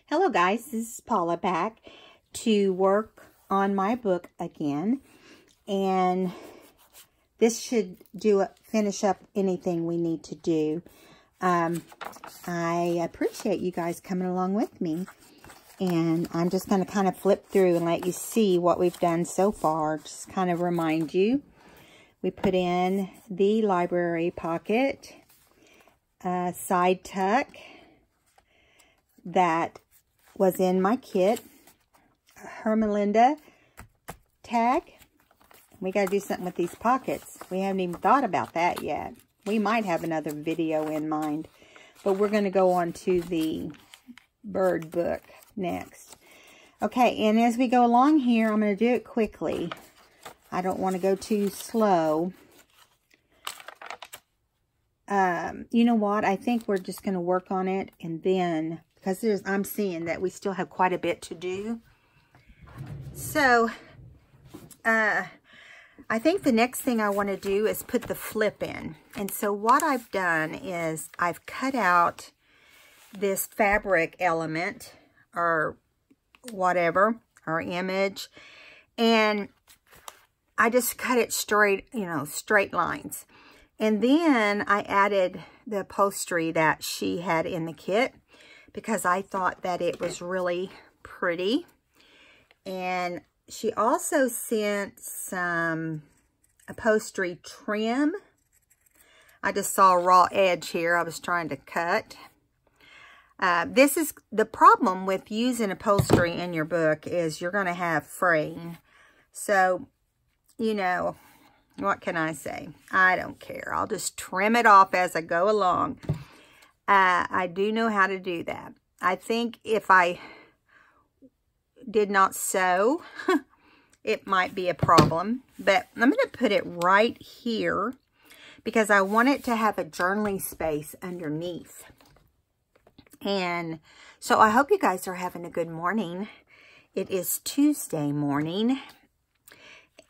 Hello guys, this is Paula back to work on my book again, and this should finish up anything we need to do. I appreciate you guys coming along with me, and I'm just going to kind of flip through and let you see what we've done so far. Just kind of remind you, we put in the library pocket, side tuck that was in my kit, Hermelinda tag. We got to do something with these pockets. We haven't even thought about that yet. We might have another video in mind, but we're going to go on to the bird book next. Okay, and as we go along here, I'm going to do it quickly. I don't want to go too slow. You know what? I think we're just going to work on it, and then, because I'm seeing that we still have quite a bit to do. So, I think the next thing I want to do is put the flip in. And so what I've done is I've cut out this fabric element or whatever, or image, and I just cut it straight, straight lines. And then I added the upholstery that she had in the kit because I thought that it was really pretty. And she also sent some upholstery trim. I just saw a raw edge here I was trying to cut. This is the problem with using upholstery in your book, is you're going to have fraying. So, what can I say? I don't care. I'll just trim it off as I go along. I do know how to do that. I think if I did not sew, it might be a problem. But I'm going to put it right here because I want it to have a journaling space underneath. And so I hope you guys are having a good morning. It is Tuesday morning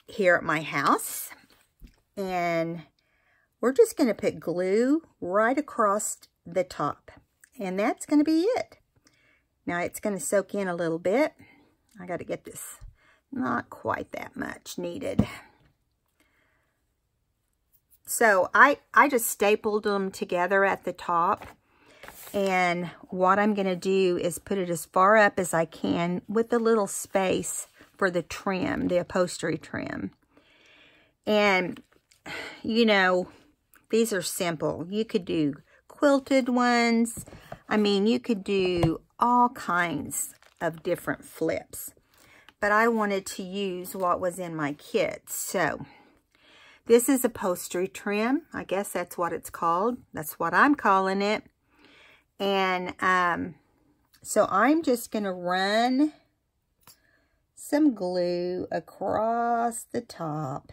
here at my house. And we're just going to put glue right across the top. And that's going to be it. Now it's going to soak in a little bit. I got to get this, not quite that much needed. So I just stapled them together at the top. And what I'm going to do is put it as far up as I can with a little space for the trim, the upholstery trim. And, these are simple. You could do quilted ones. I mean, you could do all kinds of different flips. But I wanted to use what was in my kit. So, this is upholstery trim. I guess that's what it's called. That's what I'm calling it. And so I'm just going to run some glue across the top.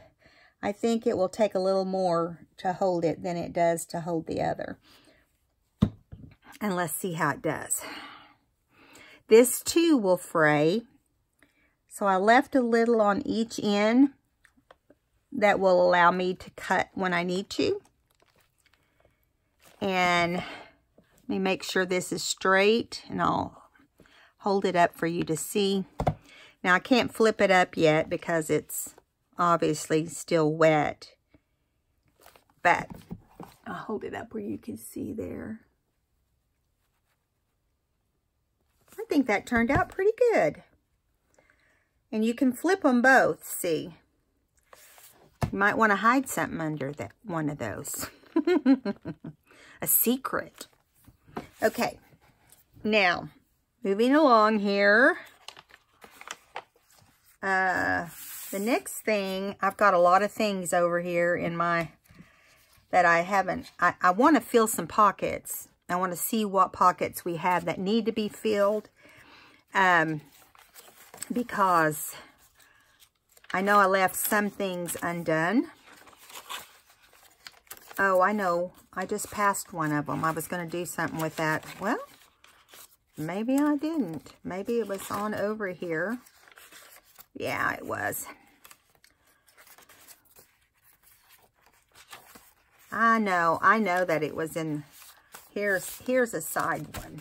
I think it will take a little more to hold it than it does to hold the other. And let's see how it does. This too will fray. So I left a little on each end that will allow me to cut when I need to. And let me make sure this is straight, and I'll hold it up for you to see. Now I can't flip it up yet because it's obviously still wet, but I'll hold it up where you can see there. I think that turned out pretty good. And you can flip them both, see. You might want to hide something under that one of those. A secret. Okay, now moving along here. The next thing, I've got a lot of things over here in my, that I haven't, I want to fill some pockets. I want to see what pockets we have that need to be filled. Because I know I left some things undone. Oh, I know. I just passed one of them. I was going to do something with that. Well, maybe I didn't. Maybe it was on over here. Yeah, it was. I know that it was in Here's a side one.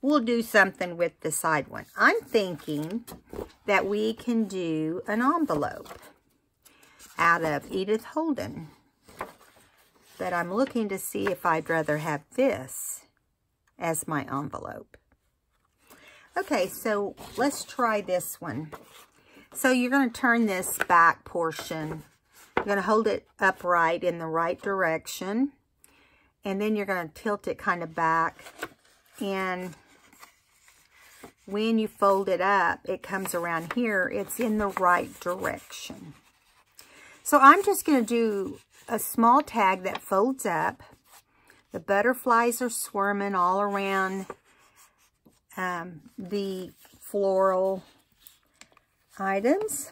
We'll do something with the side one. I'm thinking that we can do an envelope out of Edith Holden. But I'm looking to see if I'd rather have this as my envelope. Okay, so let's try this one. So you're going to turn this back portion. You're going to hold it upright in the right direction. And then you're going to tilt it kind of back. And when you fold it up, it comes around here. It's in the right direction. So I'm just going to do a small tag that folds up. The butterflies are swarming all around the floral items.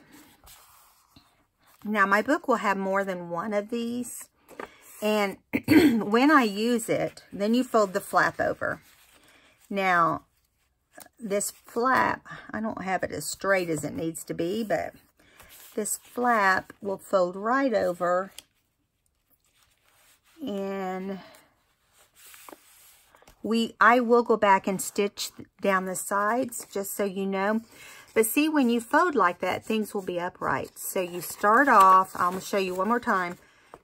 Now, my book will have more than one of these. And when I use it, then you fold the flap over. Now, this flap, I don't have it as straight as it needs to be, but this flap will fold right over. And I will go back and stitch down the sides, just so you know. But see, when you fold like that, things will be upright. So you start off, I'm going to show you one more time,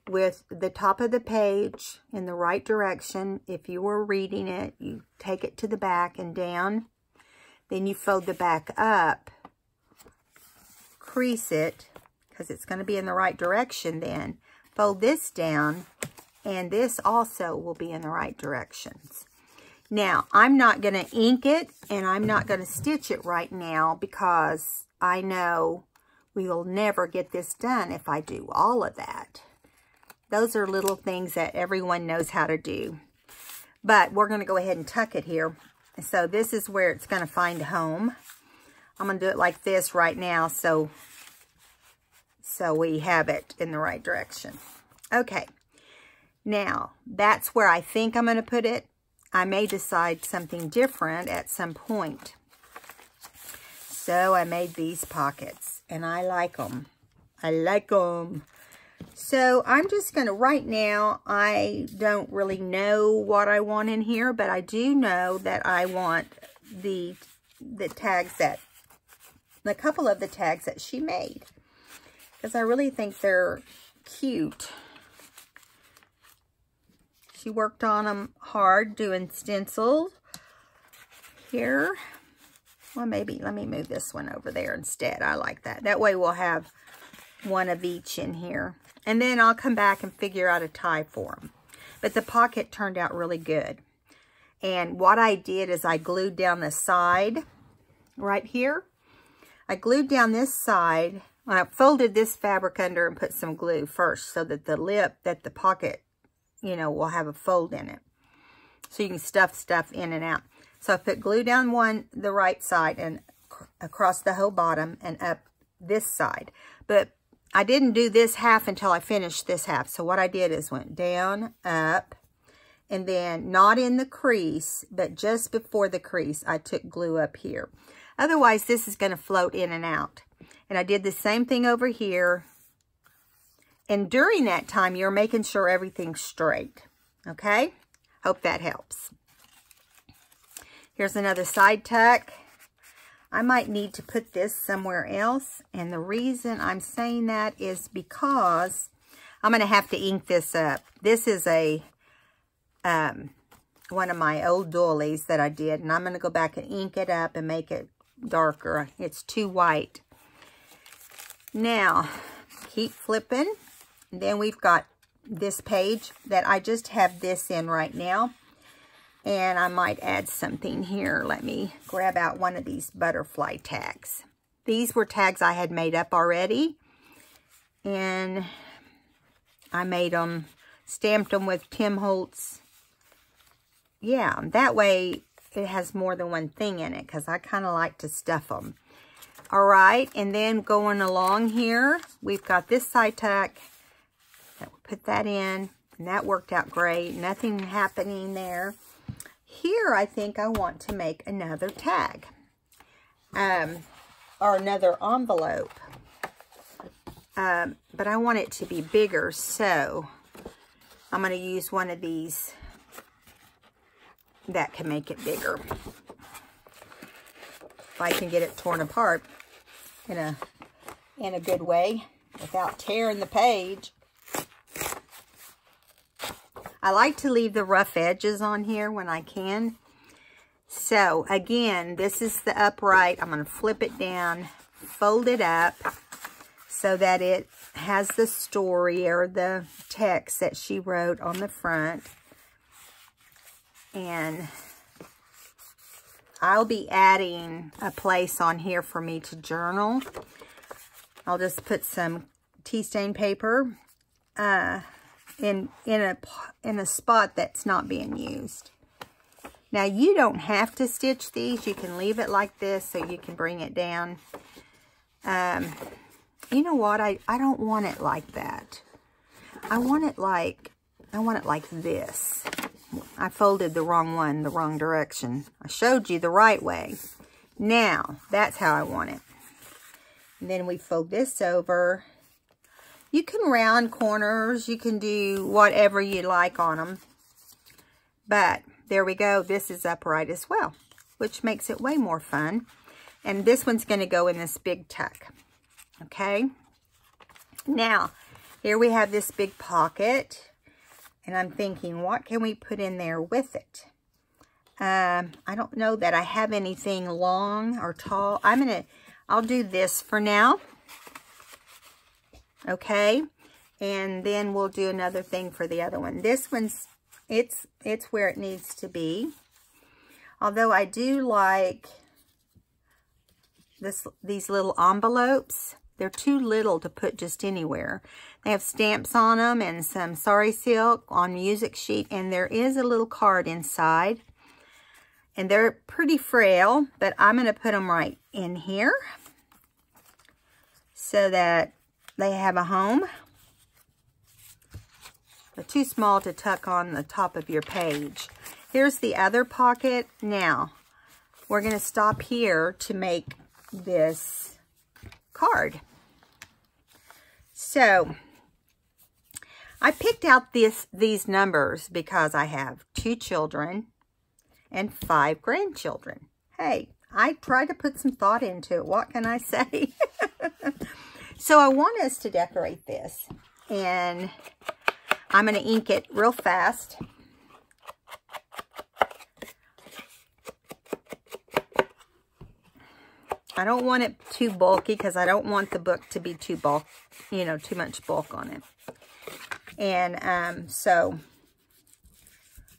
with the top of the page in the right direction. If you were reading it, you take it to the back and down. Then you fold the back up, crease it, because it's going to be in the right direction then. Fold this down, and this also will be in the right directions. Now, I'm not going to ink it, and I'm not going to stitch it right now, because I know we will never get this done if I do all of that. Those are little things that everyone knows how to do. But we're going to go ahead and tuck it here. So this is where it's going to find a home. I'm going to do it like this right now, so we have it in the right direction. Okay. Now, that's where I think I'm going to put it. I may decide something different at some point. So I made these pockets, and I like them. I like them. So I'm just going to, right now, I don't really know what I want in here, but I do know that I want the tags that, a couple of the tags that she made, because I really think they're cute. She worked on them hard doing stencils here. Well, maybe, let me move this one over there instead. I like that. That way we'll have one of each in here. And then I'll come back and figure out a tie for them. But the pocket turned out really good. And what I did is I glued down the side right here. I glued down this side. I folded this fabric under and put some glue first, so that the lip, that the pocket, you know, will have a fold in it. So you can stuff stuff in and out. So I put glue down the right side and across the whole bottom and up this side. But I didn't do this half until I finished this half. So what I did is went down, up, and then not in the crease, but just before the crease, I took glue up here. Otherwise, this is going to float in and out. And I did the same thing over here. And during that time, you're making sure everything's straight. Okay? Hope that helps. Here's another side tuck. I might need to put this somewhere else. And the reason I'm saying that is because I'm going to have to ink this up. This is a one of my old doilies that I did. And I'm going to go back and ink it up and make it darker. It's too white. Now, keep flipping. And then we've got this page that I just have this in right now. And I might add something here. Let me grab out one of these butterfly tags. These were tags I had made up already. And I made them, stamped them with Tim Holtz. Yeah, that way it has more than one thing in it, because I kind of like to stuff them. All right, and then going along here, we've got this side tuck. Put that in, and that worked out great. Nothing happening there. Here, I think I want to make another tag, or another envelope, but I want it to be bigger, so I'm going to use one of these that can make it bigger. If I can get it torn apart in a good way without tearing the page. I like to leave the rough edges on here when I can. So again, this is the upright. I'm going to flip it down, fold it up so that it has the story or the text that she wrote on the front. And I'll be adding a place on here for me to journal. I'll just put some tea stain paper in a spot that's not being used. Now, you don't have to stitch these. You can leave it like this so you can bring it down. You know what? I don't want it like that. I want it like this. I folded the wrong one, the wrong direction. I showed you the right way. Now, that's how I want it. And then we fold this over. You can round corners. You can do whatever you like on them. But there we go. This is upright as well, which makes it way more fun. And this one's going to go in this big tuck. Okay. Now, here we have this big pocket. And I'm thinking, what can we put in there with it? I don't know that I have anything long or tall. I'll do this for now. Okay. And then we'll do another thing for the other one. This one's, it's where it needs to be. Although I do like these little envelopes. They're too little to put just anywhere. They have stamps on them and some sari silk on music sheet. And there is a little card inside. And they're pretty frail, but I'm going to put them right in here so that they have a home. They're too small to tuck on the top of your page. Here's the other pocket. Now, we're going to stop here to make this card. So, I picked out these numbers because I have 2 children and 5 grandchildren. Hey, I tried to put some thought into it. What can I say? So I want us to decorate this. And I'm going to ink it real fast. I don't want it too bulky because I don't want the book to be too bulk, too much bulk on it. And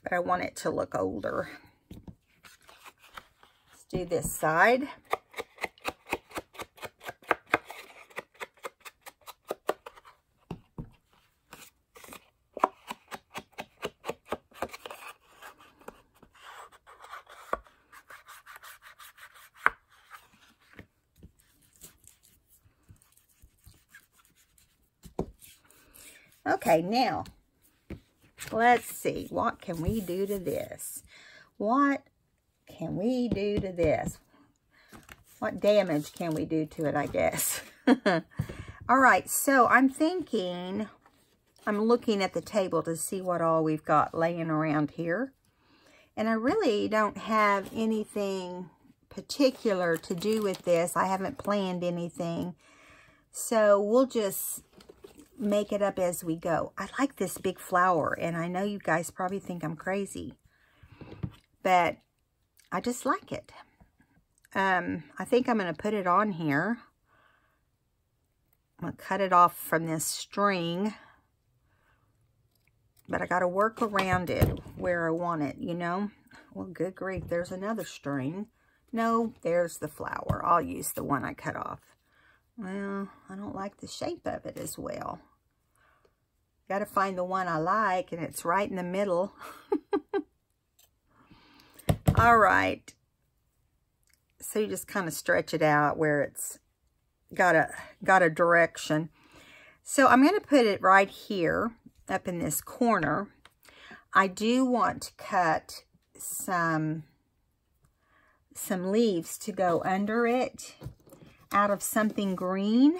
but I want it to look older. Let's do this side. Okay, now, let's see. What can we do to this? What can we do to this? What damage can we do to it, I guess? All right, so I'm thinking, I'm looking at the table to see what all we've got laying around here. And I really don't have anything particular to do with this. I haven't planned anything. So we'll just make it up as we go. I like this big flower, and I know you guys probably think I'm crazy, but I just like it. I think I'm going to put it on here. I'm going to cut it off from this string, but I got to work around it where I want it, Well, good grief, there's another string. No, there's the flower. I'll use the one I cut off. Well, I don't like the shape of it as well. Got to find the one I like, and it's right in the middle. All right. So you just kind of stretch it out where it's got a direction. So I'm going to put it right here, up in this corner. I do want to cut some leaves to go under it, out of something green.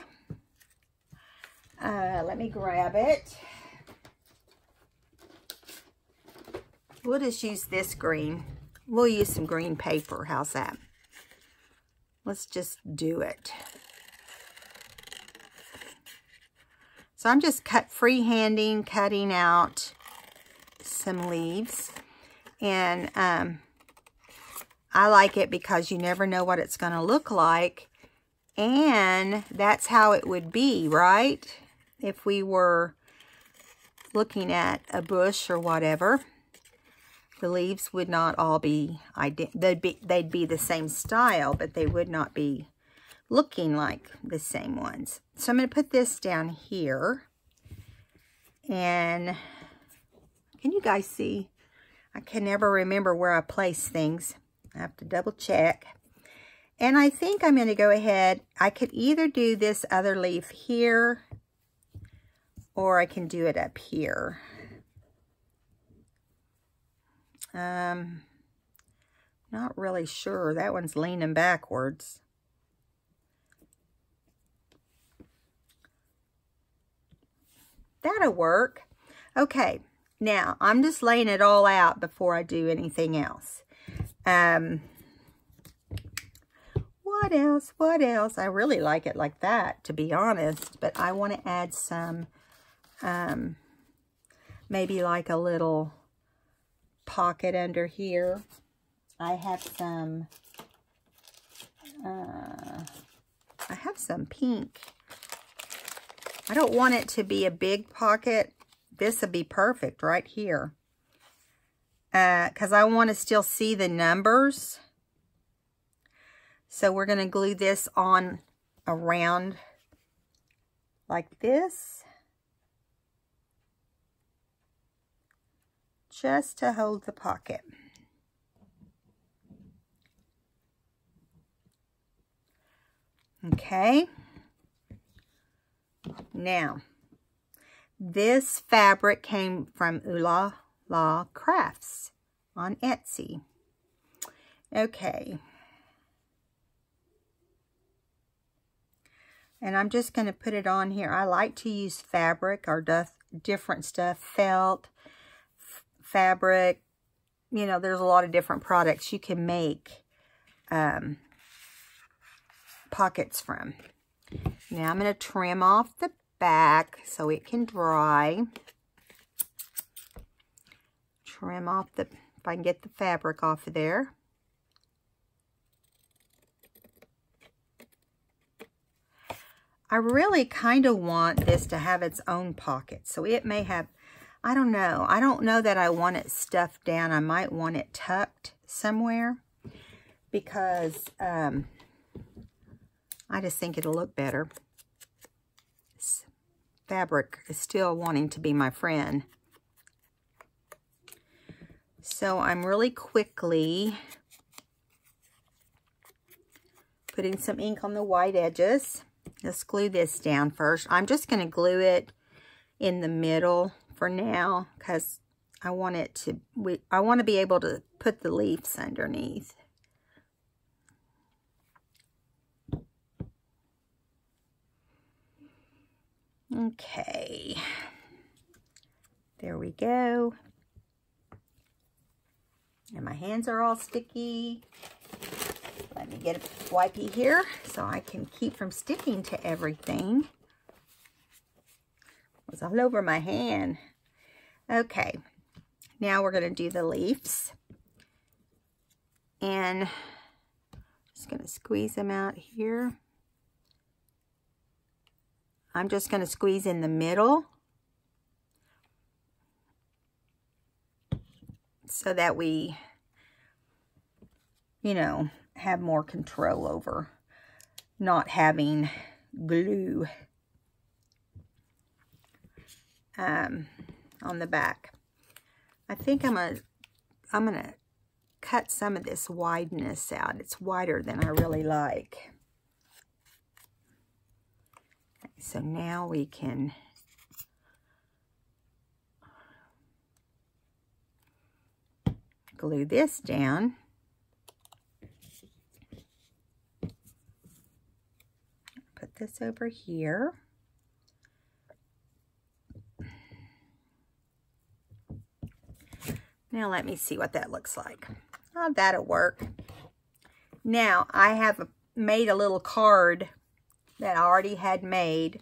Let me grab it. We'll just use this green. we'll use some green paper. How's that? Let's just do it. So I'm just freehanding, cutting out some leaves. And I like it because you never know what it's going to look like. And that's how it would be, right? If we were looking at a bush or whatever, the leaves would not all be, they'd be the same style, but they would not be looking like the same ones. So I'm going to put this down here. And can you guys see? I can never remember where I place things. I have to double check. And I think I'm going to go ahead. I could either do this other leaf here, or I can do it up here. Not really sure. That one's leaning backwards. That'll work. Okay, now I'm just laying it all out before I do anything else. What else? What else? I really like it like that, to be honest, but I want to add some, maybe like a little pocket under here. I have some pink. I don't want it to be a big pocket. This would be perfect right here. Because I want to still see the numbers. So we're going to glue this on around like this. Just to hold the pocket. Okay. Now, this fabric came from Ooh La Crafts on Etsy. Okay. And I'm just going to put it on here. I like to use fabric or different stuff, felt, fabric. You know, there's a lot of different products you can make pockets from. Now I'm going to trim off the back so it can dry. Trim off the, if I can get the fabric off of there. I really kind of want this to have its own pocket. So it may have, I don't know. I don't know that I want it stuffed down. I might want it tucked somewhere because I just think it'll look better. This fabric is still wanting to be my friend. So I'm really quickly putting some ink on the white edges. Let's glue this down first. I'm just going to glue it in the middle for now because I want it to, I want to be able to put the leaves underneath. Okay. There we go. And my hands are all sticky. Let me get a wipey here so I can keep from sticking to everything. It was all over my hand. Okay, now we're going to do the leaves. And just going to squeeze them out here. I'm just going to squeeze in the middle so that we, you know, have more control over not having glue on the back. I think I'm gonna cut some of this wideness out. It's wider than I really like. So now we can glue this down. Put this over here. Now let me see what that looks like. Oh, that'll work. Now, I have made a little card that I already had made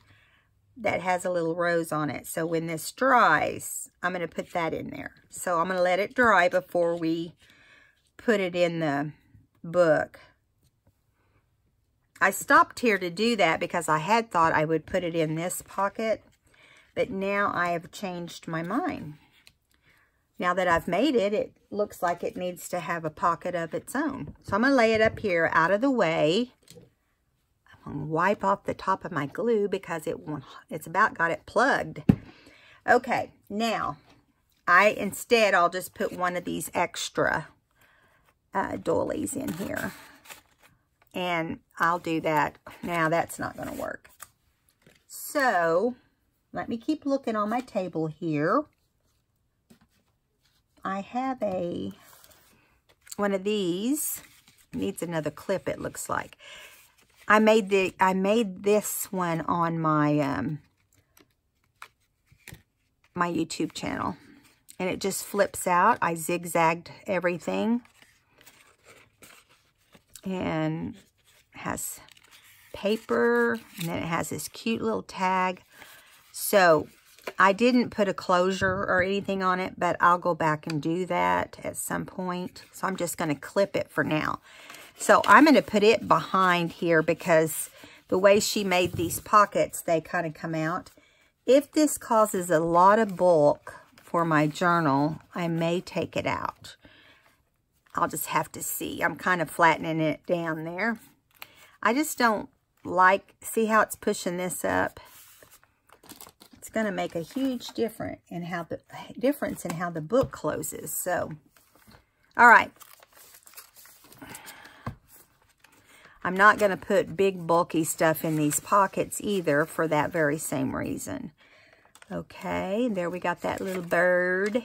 that has a little rose on it. So when this dries, I'm going to put that in there. So I'm going to let it dry before we put it in the book. I stopped here to do that because I had thought I would put it in this pocket, but now I have changed my mind. Now that I've made it, it looks like it needs to have a pocket of its own. So I'm going to lay it up here out of the way. I'm going to wipe off the top of my glue because it's about got it plugged. Okay, now I'll just put one of these extra doilies in here. And I'll do that. Now that's not going to work. So let me keep looking on my table here. I have one of these. It needs another clip, it looks like. I made this one on my my YouTube channel. And it just flips out. I zigzagged everything. And has paper, and then it has this cute little tag. So I didn't put a closure or anything on it, but I'll go back and do that at some point. So I'm just going to clip it for now. So I'm going to put it behind here because the way she made these pockets, they kind of come out. If this causes a lot of bulk for my journal, I may take it out. I'll just have to see. I'm kind of flattening it down there. I just don't like, see how it's pushing this up? It's going to make a huge difference in how the book closes. So, all right. I'm not going to put big bulky stuff in these pockets either for that very same reason. Okay, there we got that little bird.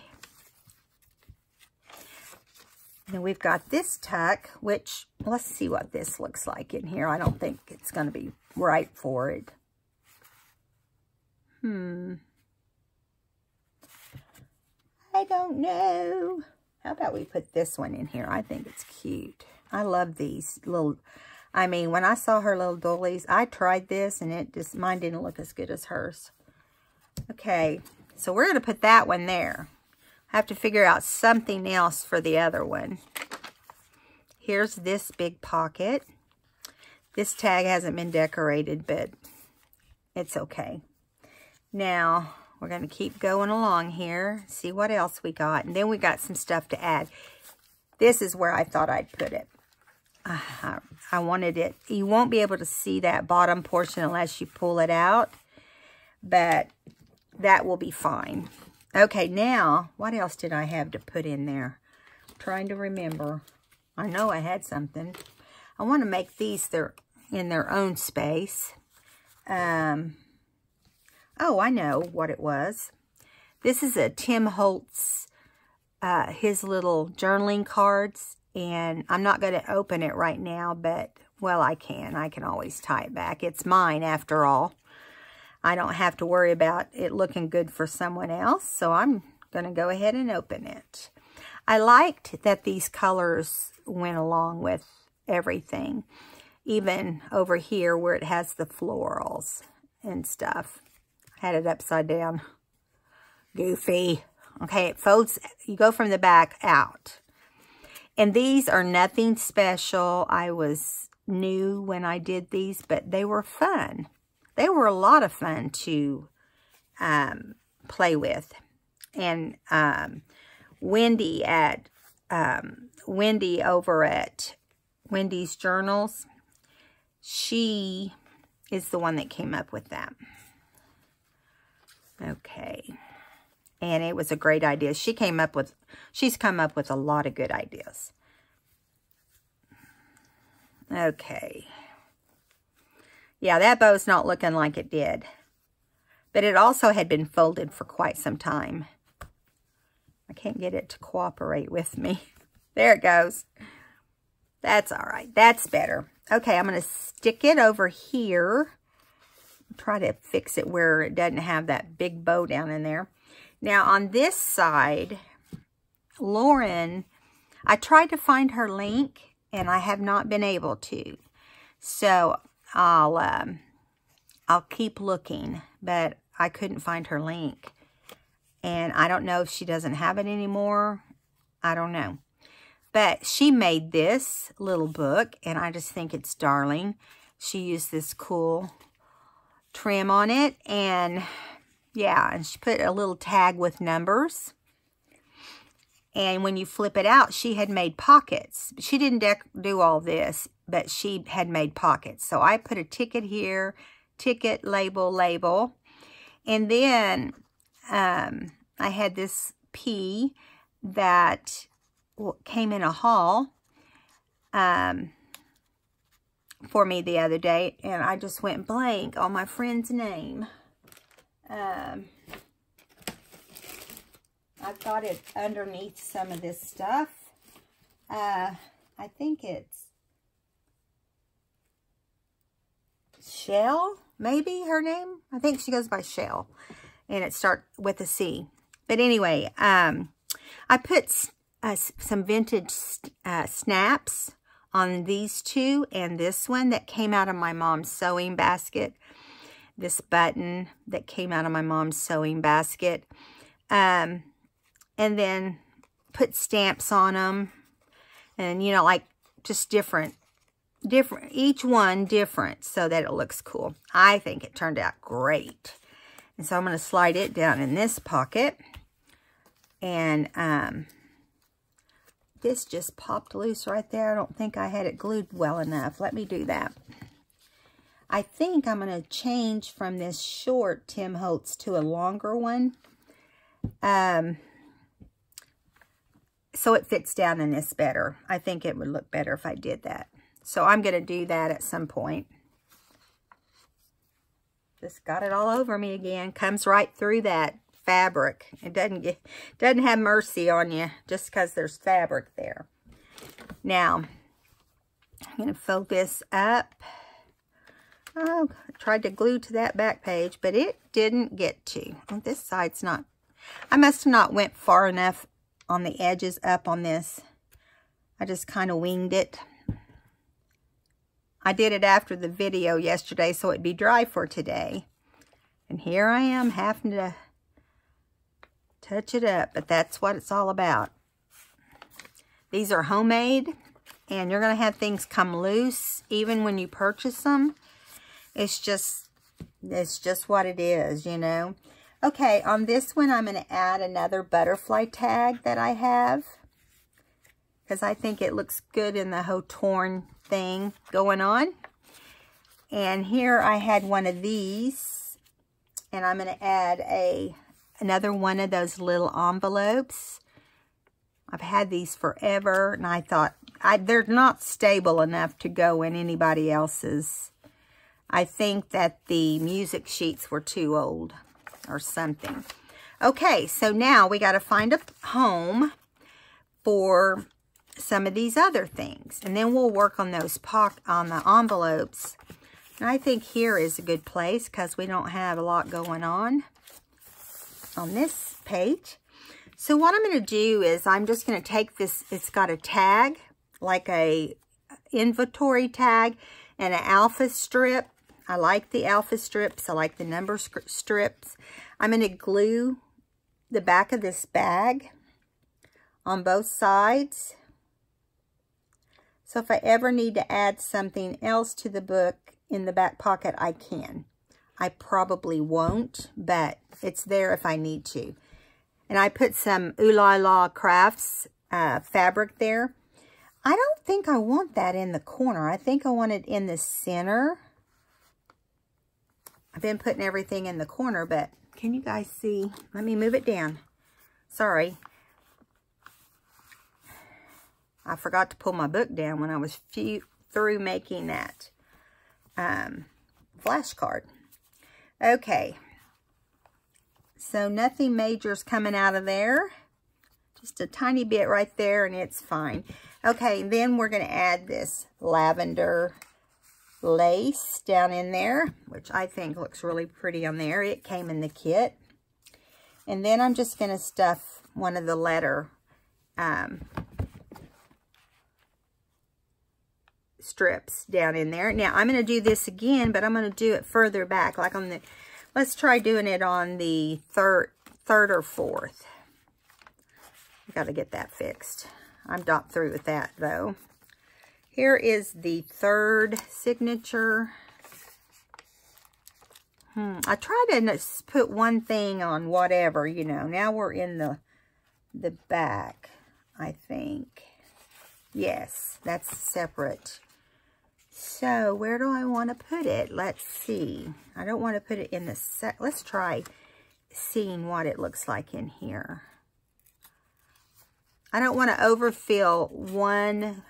Then we've got this tuck, which, let's see what this looks like in here. I don't think it's going to be right for it. I don't know. How about we put this one in here? I think it's cute. I love these little, I mean, when I saw her little doilies, I tried this and mine didn't look as good as hers. Okay, so we're going to put that one there. I have to figure out something else for the other one. Here's this big pocket. This tag hasn't been decorated, but it's okay. Now, we're going to keep going along here, see what else we got. And then we got some stuff to add. This is where I thought I'd put it. I wanted it. You won't be able to see that bottom portion unless you pull it out, but that will be fine. Okay, now, what else did I have to put in there? I'm trying to remember. I know I had something. I want to make these in their own space. Oh, I know what it was. This is a Tim Holtz, his little journaling cards. And I'm not going to open it right now, but, well, I can. I can always tie it back. It's mine, after all. I don't have to worry about it looking good for someone else, so I'm going to go ahead and open it. I liked that these colors went along with everything, even over here where it has the florals and stuff. I had it upside down. Goofy. Okay, it folds. You go from the back out. And these are nothing special. I was new when I did these, but they were fun. They were a lot of fun to play with. And Wendy over at Wendy's Journals, she is the one that came up with that. Okay. And it was a great idea. She's come up with a lot of good ideas. Okay. Yeah, that bow's not looking like it did. But it also had been folded for quite some time. I can't get it to cooperate with me. There it goes. That's all right. That's better. Okay, I'm going to stick it over here. Try to fix it where it doesn't have that big bow down in there. Now, on this side, Lauren, I tried to find her link, and I have not been able to. So I'll keep looking, but I couldn't find her link. And I don't know if she doesn't have it anymore. I don't know. But she made this little book, and I just think it's darling. She used this cool trim on it, and yeah, and she put a little tag with numbers. And when you flip it out, she had made pockets. She didn't do all this, but she had made pockets. So I put a ticket here, ticket, label, label. And then I had this P that came in a haul for me the other day. And I just went blank on my friend's name. I've got it underneath some of this stuff. I think it's Shell, maybe her name. I think she goes by Shell, and it starts with a C. But anyway, I put some vintage snaps on these two and this one that came out of my mom's sewing basket. This button that came out of my mom's sewing basket. And then put stamps on them. And, you know, like just different, each one different so that it looks cool. I think it turned out great. And so I'm going to slide it down in this pocket. And this just popped loose right there. I don't think I had it glued well enough. Let me do that. I think I'm going to change from this short Tim Holtz to a longer one. So it fits down in this better. I think it would look better if I did that. So I'm going to do that at some point. Just got it all over me again. Comes right through that fabric. It doesn't have mercy on you just because there's fabric there. Now, I'm going to fold this up. Oh, I tried to glue to that back page, but it didn't get to. Oh, this side's not. I must have not went far enough on the edges up on this. I just kind of winged it. I did it after the video yesterday, so it'd be dry for today. And here I am having to touch it up, but that's what it's all about. These are homemade, and you're going to have things come loose even when you purchase them. It's just what it is, you know. Okay, on this one, I'm going to add another butterfly tag that I have, because I think it looks good in the whole torn thing going on. And here I had one of these, and I'm going to add another one of those little envelopes. I've had these forever, and I thought they're not stable enough to go in anybody else's. I think that the music sheets were too old or something. Okay, so now we got to find a home for some of these other things, and then we'll work on those on the envelopes. And I think here is a good place because we don't have a lot going on this page. So what I'm going to do is I'm just going to take this. It's got a tag, like a inventory tag, and an alpha strip. I like the alpha strips. I like the number strips. I'm going to glue the back of this bag on both sides. So if I ever need to add something else to the book in the back pocket, I can. I probably won't, but it's there if I need to. And I put some Ooh La La Crafts fabric there. I don't think I want that in the corner. I think I want it in the center. I've been putting everything in the corner, but can you guys see? Let me move it down. Sorry. I forgot to pull my book down when I was through making that flashcard. Okay. So nothing major is coming out of there. Just a tiny bit right there, and it's fine. Okay, then we're going to add this lavender lace down in there, which I think looks really pretty on there. It came in the kit. And then I'm just going to stuff one of the letter strips down in there. Now, I'm going to do this again, but I'm going to do it further back, like on the, let's try doing it on the third or fourth. I got to get that fixed. I'm not through with that, though. Here is the third signature. I try to put one thing on whatever, you know. Now we're in the back, I think. Yes, that's separate. So, where do I want to put it? Let's see. I don't want to put it in the let's try seeing what it looks like in here. I don't want to overfill one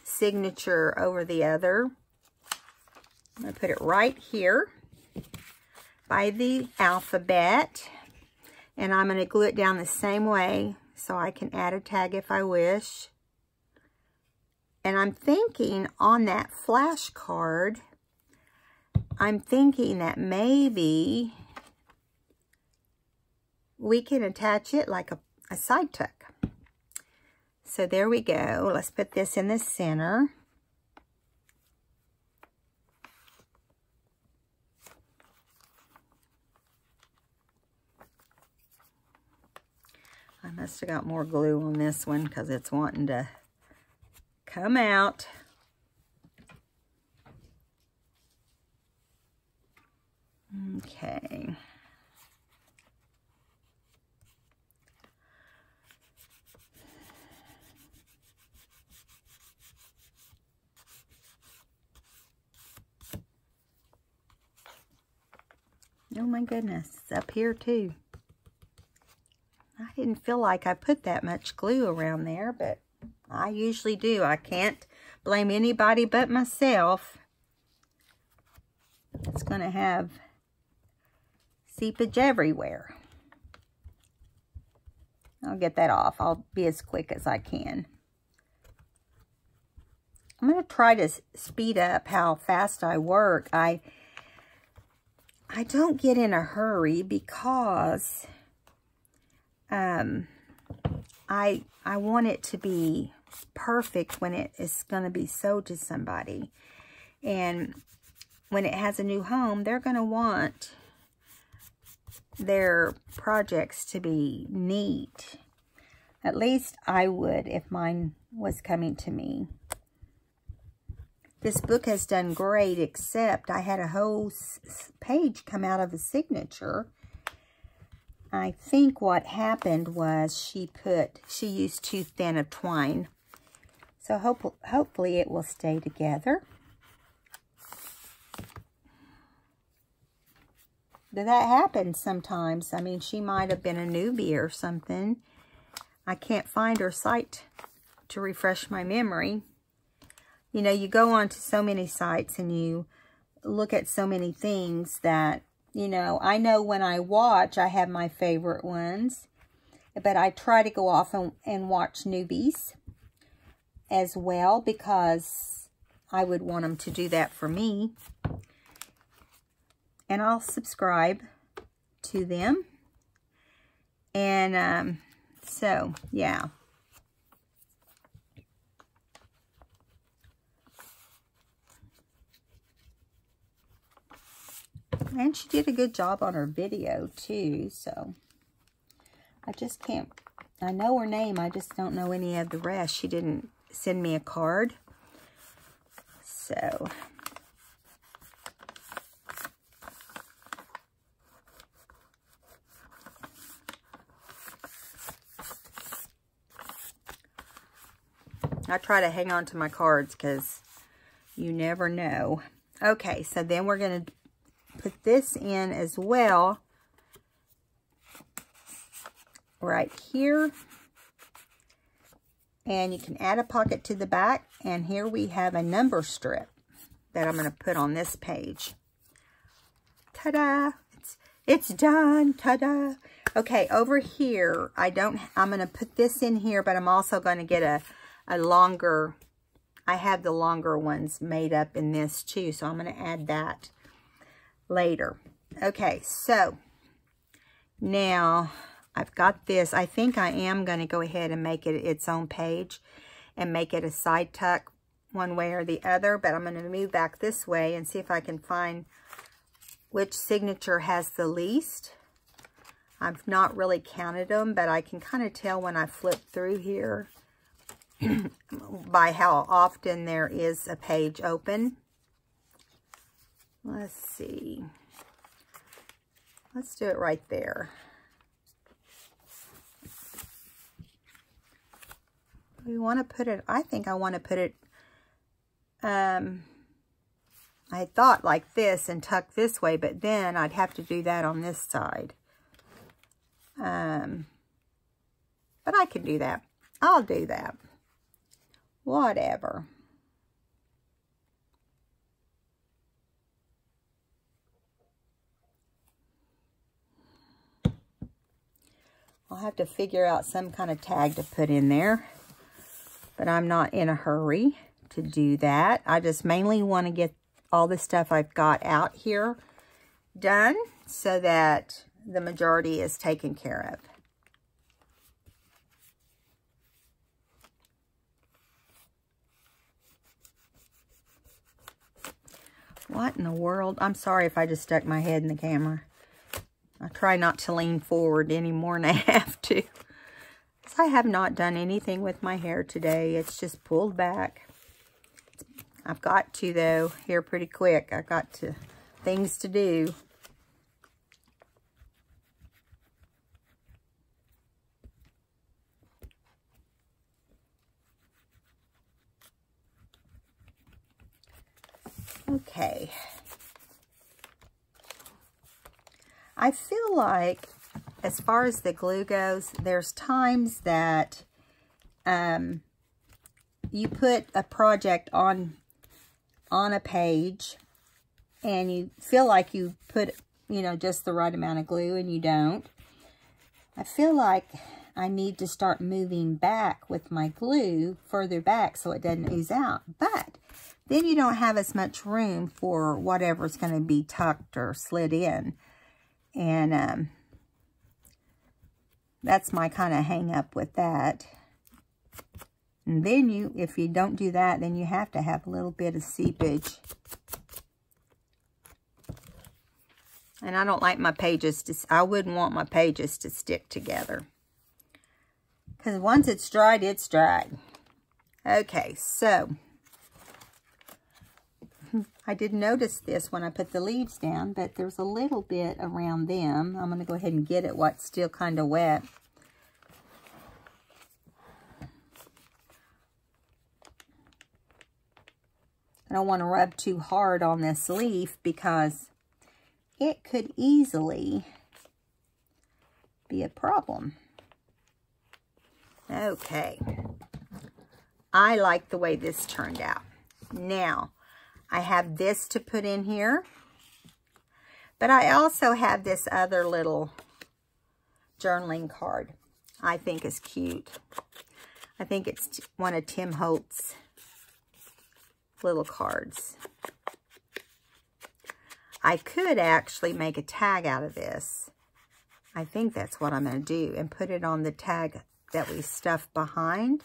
signature over the other. I'm going to put it right here by the alphabet. And I'm going to glue it down the same way so I can add a tag if I wish. And I'm thinking on that flashcard, I'm thinking that maybe we can attach it like a side tuck. So there we go. Let's put this in the center. I must have got more glue on this one because it's wanting to come out. Okay. Oh my goodness, it's up here too. I didn't feel like I put that much glue around there, but I usually do. I can't blame anybody but myself. It's going to have seepage everywhere. I'll get that off. I'll be as quick as I can. I'm going to try to speed up how fast I work. I don't get in a hurry because I want it to be perfect when it is going to be sold to somebody. And when it has a new home, they're going to want their projects to be neat. At least I would if mine was coming to me. This book has done great, except I had a whole page come out of a signature. I think what happened was she used too thin of twine. So hopefully it will stay together. But that happens sometimes. I mean, she might have been a newbie or something. I can't find her site to refresh my memory. You know, you go on to so many sites and you look at so many things that, you know when I watch, I have my favorite ones. But I try to go off and watch newbies as well because I would want them to do that for me. And I'll subscribe to them. And so, yeah. And she did a good job on her video, too. So, I just can't... I know her name. I just don't know any of the rest. She didn't send me a card. So... I try to hang on to my cards because you never know. Okay, so then we're going to put this in as well. Right here. And you can add a pocket to the back. And here we have a number strip that I'm going to put on this page. Ta-da! It's done. Ta-da! Okay, over here, I'm going to put this in here, but I'm also going to get a longer, I have the longer ones made up in this too, so I'm going to add that later. Okay, so now I've got this. I think I am going to go ahead and make it its own page and make it a side tuck one way or the other, but I'm going to move back this way and see if I can find which signature has the least. I've not really counted them, but I can kind of tell when I flip through here by how often there is a page open. Let's see. Let's do it right there. We want to put it, I think I want to put it, I thought like this and tuck this way, but then I'd have to do that on this side. But I can do that. I'll do that. Whatever. I'll have to figure out some kind of tag to put in there. But I'm not in a hurry to do that. I just mainly want to get all the stuff I've got out here done so that the majority is taken care of. What in the world? I'm sorry if I just stuck my head in the camera. I try not to lean forward any more than I have to. I have not done anything with my hair today. It's just pulled back. I've got to, though, here pretty quick. I've got things to do. Okay. I feel like, as far as the glue goes, there's times that you put a project on a page and you feel like you put, you know, just the right amount of glue and you don't. I feel like I need to start moving back with my glue further back so it doesn't ooze out. But then you don't have as much room for whatever's going to be tucked or slid in. And that's my kind of hang up with that. And then if you don't do that, then you have to have a little bit of seepage. And I don't like my pages to, I wouldn't want my pages to stick together. Because once it's dried, it's dried. Okay, so I did notice this when I put the leaves down, but there's a little bit around them. I'm going to go ahead and get it what's still kind of wet. I don't want to rub too hard on this leaf because it could easily be a problem. Okay. I like the way this turned out. Now, I have this to put in here, but I also have this other little journaling card I think is cute. I think it's one of Tim Holtz's little cards. I could actually make a tag out of this. I think that's what I'm going to do and put it on the tag that we stuff behind.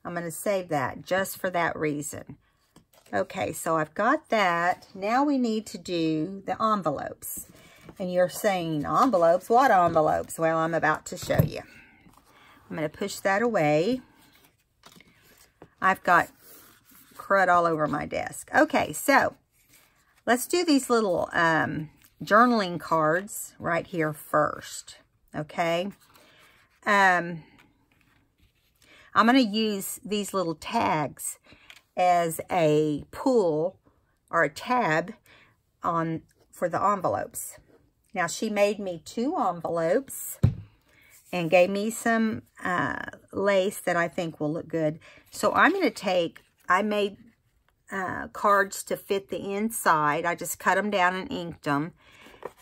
I'm going to save that just for that reason. Okay, so I've got that. Now we need to do the envelopes. And you're saying, envelopes? What envelopes? Well, I'm about to show you. I'm going to push that away. I've got crud all over my desk. Okay, so let's do these little journaling cards right here first. Okay. I'm going to use these little tags as a pull or a tab for the envelopes. Now, she made me 2 envelopes and gave me some lace that I think will look good. So I'm going to take, I made cards to fit the inside. I just cut them down and inked them.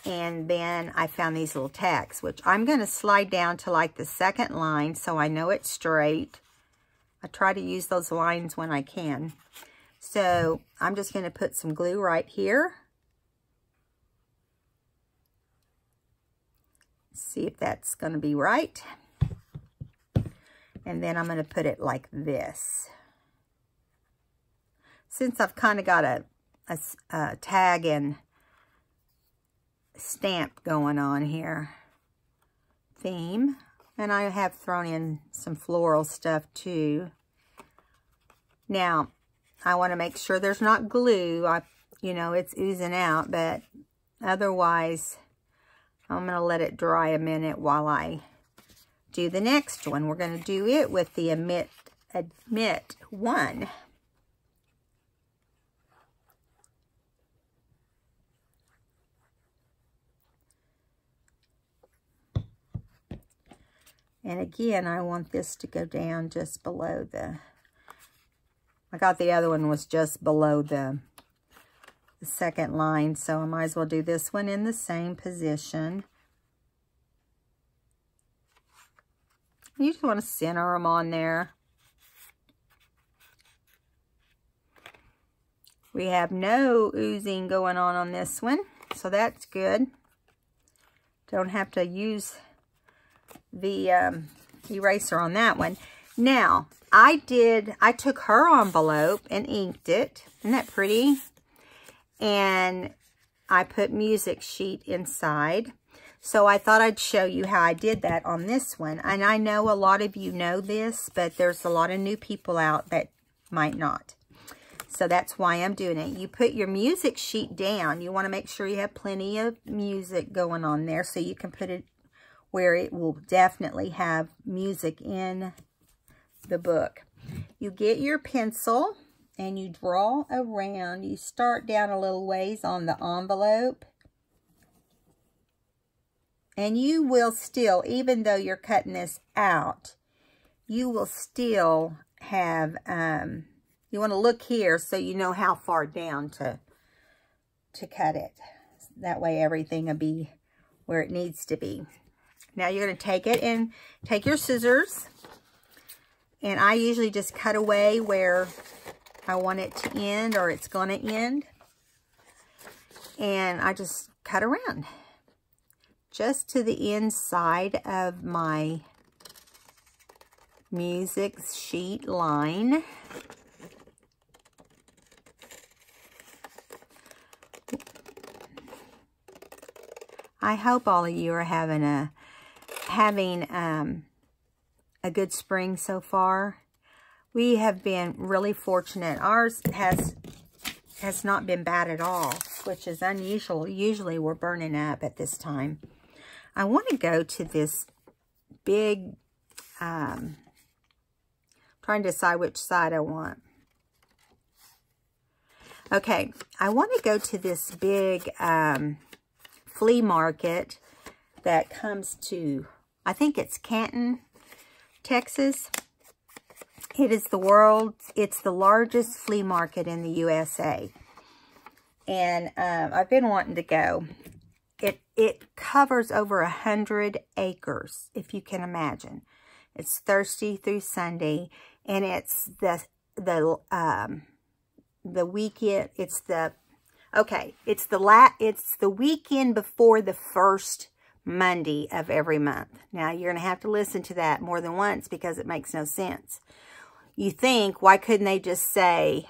And then I found these little tags, which I'm going to slide down to like the second line so I know it's straight. I try to use those lines when I can. So I'm just going to put some glue right here. See if that's going to be right. And then I'm going to put it like this. since I've kind of got a tag and stamp going on here, theme, and I have thrown in some floral stuff too. Now, I want to make sure there's not glue. You know, it's oozing out, but otherwise, I'm going to let it dry a minute while I do the next one. We're going to do it with the Admit 1. And again, I want this to go down just below I got the other one was just below the second line, so I might as well do this one in the same position. You just want to center them on there. We have no oozing going on this one, so that's good. Don't have to use the eraser on that one. Now, I took her envelope and inked it. Isn't that pretty? And I put music sheet inside. So I thought I'd show you how I did that on this one. And I know a lot of you know this, but there's a lot of new people out that might not. So that's why I'm doing it. You put your music sheet down. You want to make sure you have plenty of music going on there so you can put it where it will definitely have music in the book. You get your pencil and you draw around. You start down a little ways on the envelope. And you will still, even though you're cutting this out, you will still have, you want to look here so you know how far down to cut it. That way everything will be where it needs to be. Now you're going to take it and take your scissors. And I usually just cut away where I want it to end or it's going to end. And I just cut around. Just to the inside of my music sheet line. I hope all of you are having a good spring so far. We have been really fortunate. Ours has not been bad at all, which is unusual. Usually we're burning up at this time. I want to go to this big, trying to decide which side I want. Okay, I want to go to this big flea market that comes to, I think it's Canton, Texas. It is it's the largest flea market in the USA. And I've been wanting to go. It covers over 100 acres, if you can imagine. It's Thursday through Sunday, and it's the weekend. It's the weekend before the first Monday of every month. Now you're gonna have to listen to that more than once because it makes no sense. You think, why couldn't they just say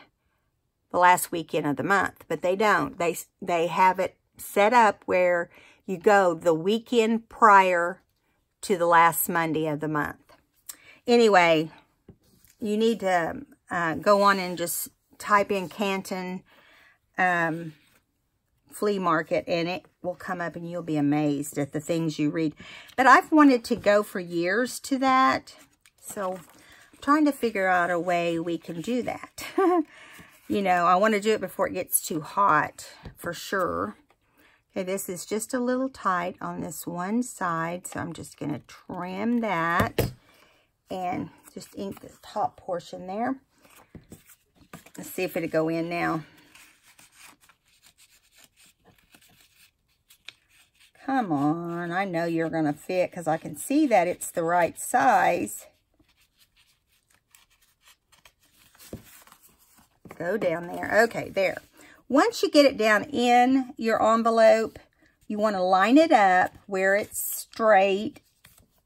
the last weekend of the month? But they don't. They have it set up where you go the weekend prior to the last Monday of the month. Anyway, you need to go on and just type in Canton flea market and it will come up and you'll be amazed at the things you read. But I've wanted to go for years to that. So I'm trying to figure out a way we can do that. You know, I want to do it before it gets too hot for sure. Okay, this is just a little tight on this one side, so I'm just going to trim that and just ink the top portion there. Let's see if it'll go in now. Come on, I know you're going to fit because I can see that it's the right size. Go down there. Okay, there. Once you get it down in your envelope, you want to line it up where it's straight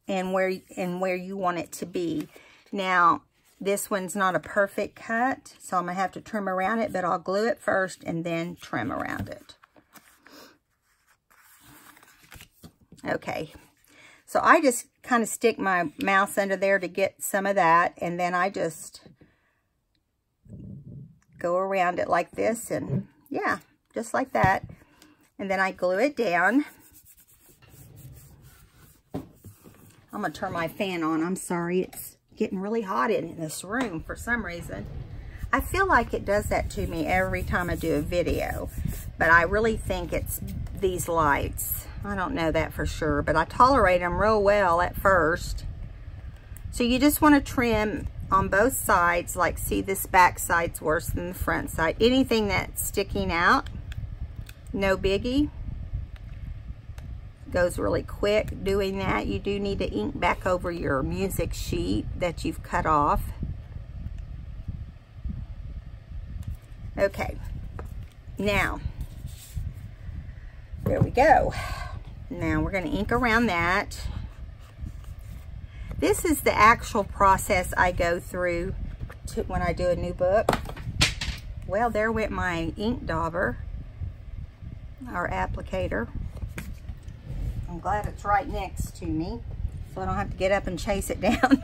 and where you want it to be. Now, This one's not a perfect cut, so I'm going to have to trim around it, but I'll glue it first and then trim around it. Okay, so I just kind of stick my mouse under there to get some of that, and then I just go around it like this, and yeah, just like that. And then I glue it down. I'm going to turn my fan on. I'm sorry, it's getting really hot in this room for some reason. I feel like it does that to me every time I do a video, but I really think it's these lights. I don't know that for sure, but I tolerate them real well at first. So you just want to trim on both sides. Like, see, this back side's worse than the front side. Anything that's sticking out, no biggie. Goes really quick doing that. You do need to ink back over your music sheet that you've cut off. Okay, now there we go. Now we're going to ink around that. This is the actual process I go through when I do a new book. Well, there went my ink dauber, or applicator. I'm glad it's right next to me, so I don't have to get up and chase it down.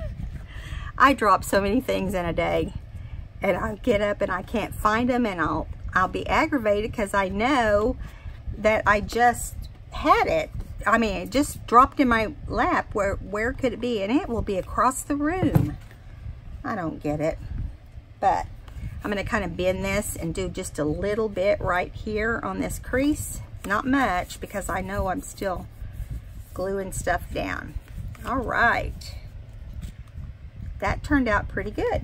I drop so many things in a day, and I get up and I can't find them, and I'll be aggravated because I know that I just had it. I mean, it just dropped in my lap. Where could it be? And it will be across the room. I don't get it. But I'm going to kind of bend this and do just a little bit right here on this crease. Not much, because I know I'm still gluing stuff down. All right. That turned out pretty good.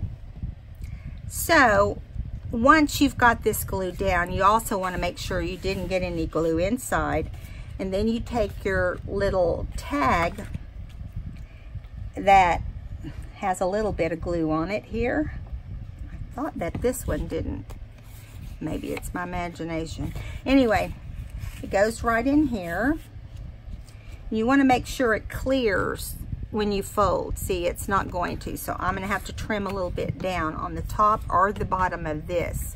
So once you've got this glued down, you also want to make sure you didn't get any glue inside. And then you take your little tag that has a little bit of glue on it here. I thought that this one didn't. Maybe it's my imagination. Anyway, it goes right in here. You want to make sure it clears when you fold. See, it's not going to, so I'm going to have to trim a little bit down on the top or the bottom of this.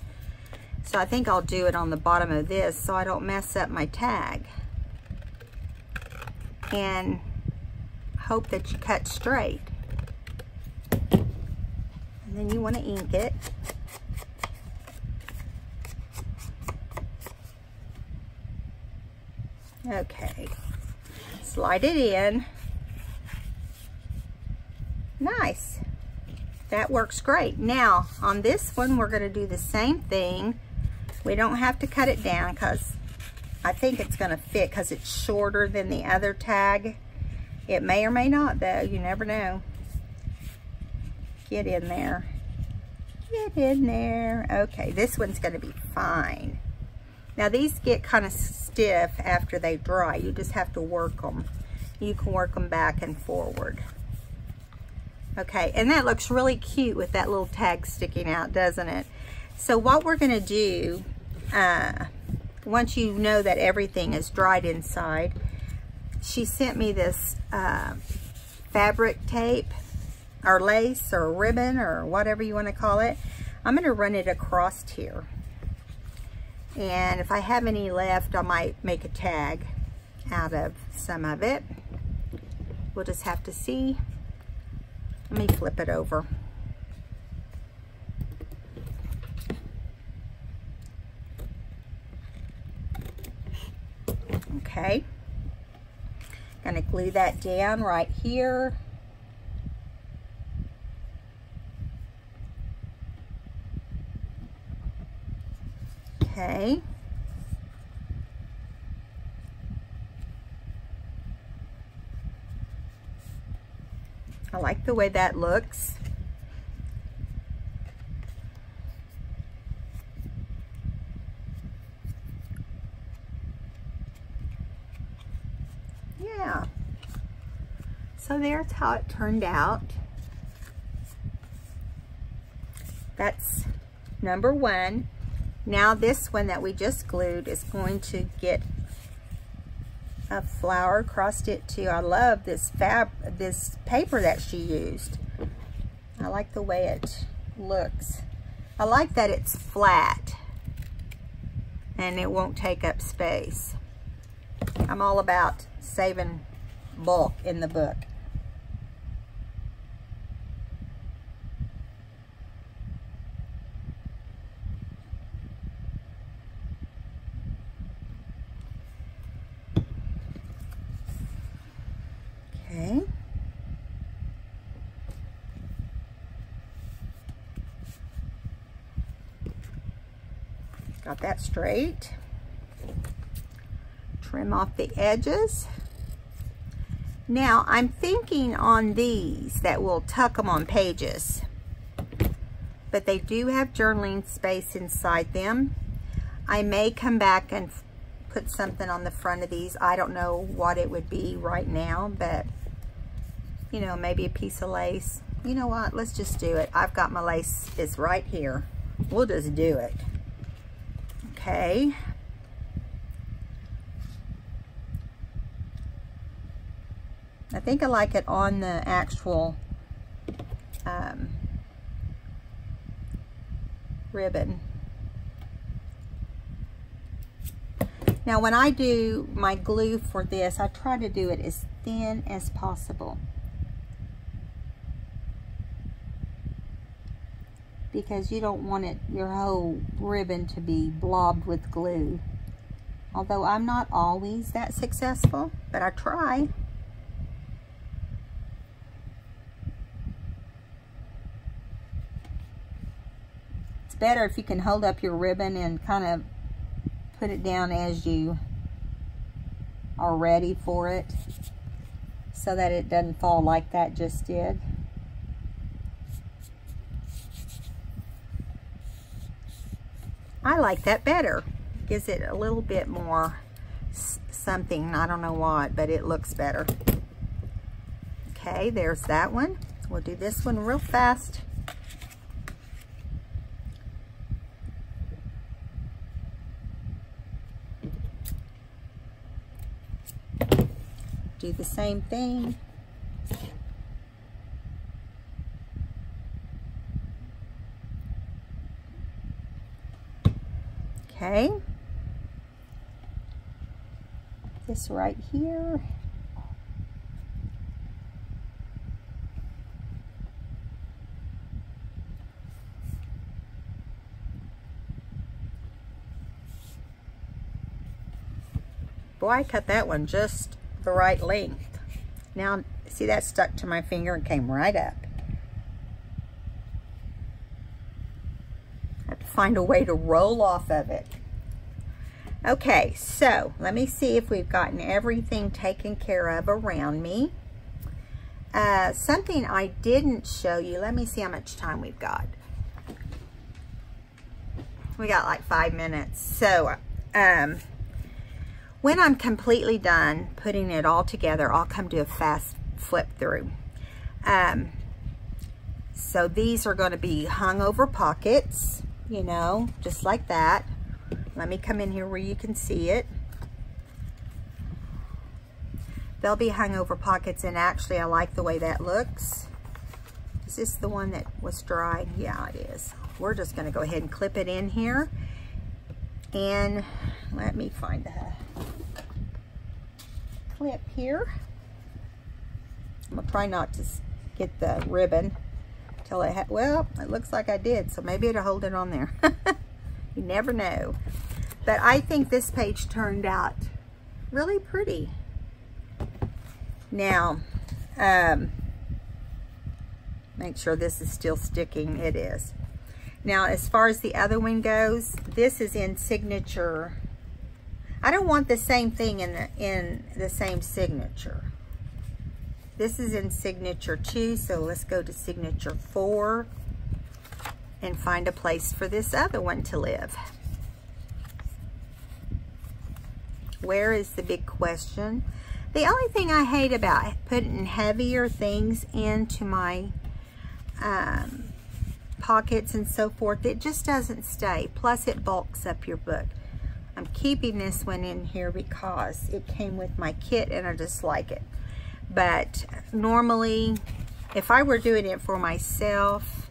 So I think I'll do it on the bottom of this so I don't mess up my tag. And hope that you cut straight. And then you want to ink it. Okay. Slide it in. Nice. That works great. Now, on this one, we're going to do the same thing. We don't have to cut it down because I think it's going to fit because it's shorter than the other tag. It may or may not, though. You never know. Get in there. Get in there. Okay, this one's going to be fine. Now, these get kind of stiff after they dry. You just have to work them. You can work them back and forward. Okay, and that looks really cute with that little tag sticking out, doesn't it? So what we're going to do, once you know that everything is dried inside, she sent me this fabric tape or lace or ribbon or whatever you want to call it. I'm going to run it across here. And if I have any left, I might make a tag out of some of it. We'll just have to see. Let me flip it over. Okay. Gonna glue that down right here. Okay. I like the way that looks. Yeah. So there's how it turned out. That's number one. Now this one that we just glued is going to get a flower across it too. I love this paper that she used. I like the way it looks. I like that it's flat and it won't take up space. I'm all about saving bulk in the book. Okay. Got that straight. Trim off the edges. Now I'm thinking on these that we'll tuck them on pages, but they do have journaling space inside them. I may come back and put something on the front of these. I don't know what it would be right now, but you know, maybe a piece of lace. You know what, let's just do it. I've got my lace, it's right here. We'll just do it. Okay. I think I like it on the actual ribbon. Now when I do my glue for this, I try to do it as thin as possible, because you don't want it, your whole ribbon, to be blobbed with glue. Although I'm not always that successful, but I try. It's better if you can hold up your ribbon and kind of put it down as you are ready for it, so that it doesn't fall like that just did. I like that better. Gives it a little bit more something, I don't know what, but it looks better. Okay, there's that one. We'll do this one real fast. Do the same thing. Okay. This right here. Boy, I cut that one just the right length. Now, see, that stuck to my finger and came right up. I have to find a way to roll off of it. Okay, so let me see if we've gotten everything taken care of around me. Something I didn't show you, let me see how much time we've got. We got like 5 minutes. So, when I'm completely done putting it all together, I'll come to a fast flip through. So these are going to be hung over pockets, you know, just like that. Let me come in here where you can see it. They'll be hung over pockets, and actually I like the way that looks. Is this the one that was dry? Yeah, it is. We're just going to go ahead and clip it in here. And let me find a clip here. I'm going to try not to get the ribbon till it well, it looks like I did, so maybe it'll hold it on there. You never know. But I think this page turned out really pretty. Now, make sure this is still sticking. It is. Now, as far as the other one goes, this is in signature. I don't want the same thing in the same signature. This is in signature 2, so let's go to signature 4 and find a place for this other one to live. Where is the big question? The only thing I hate about putting heavier things into my pockets and so forth, it just doesn't stay. Plus it bulks up your book. I'm keeping this one in here because it came with my kit and I just like it. But normally if I were doing it for myself,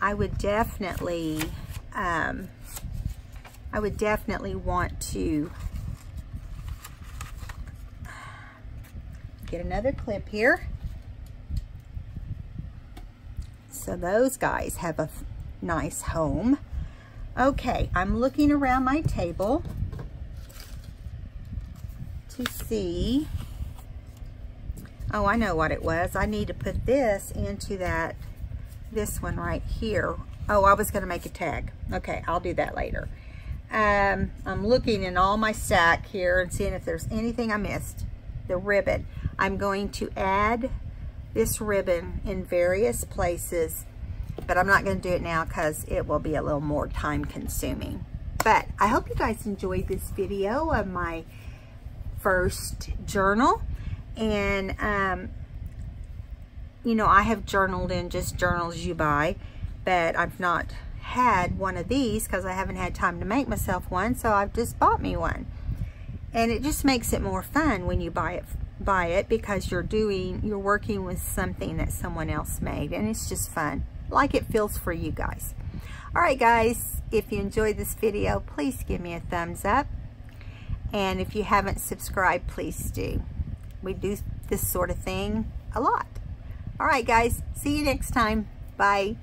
I would definitely want to get another clip here. So those guys have a nice home. Okay, I'm looking around my table to see. Oh, I know what it was. I need to put this into this one right here. Oh, I was going to make a tag. Okay, I'll do that later. I'm looking in all my stack here and seeing if there's anything I missed. The ribbon. I'm going to add this ribbon in various places, but I'm not going to do it now because it will be a little more time consuming. But I hope you guys enjoyed this video of my first journal. And you know, I have journaled in just journals you buy, but I've not had one of these because I haven't had time to make myself one, so I've just bought me one. And it just makes it more fun when you buy it because you're working with something that someone else made, and it's just fun, like it feels for you guys. All right, guys, if you enjoyed this video, please give me a thumbs up, and if you haven't subscribed, please do. We do this sort of thing a lot. All right, guys, see you next time. Bye.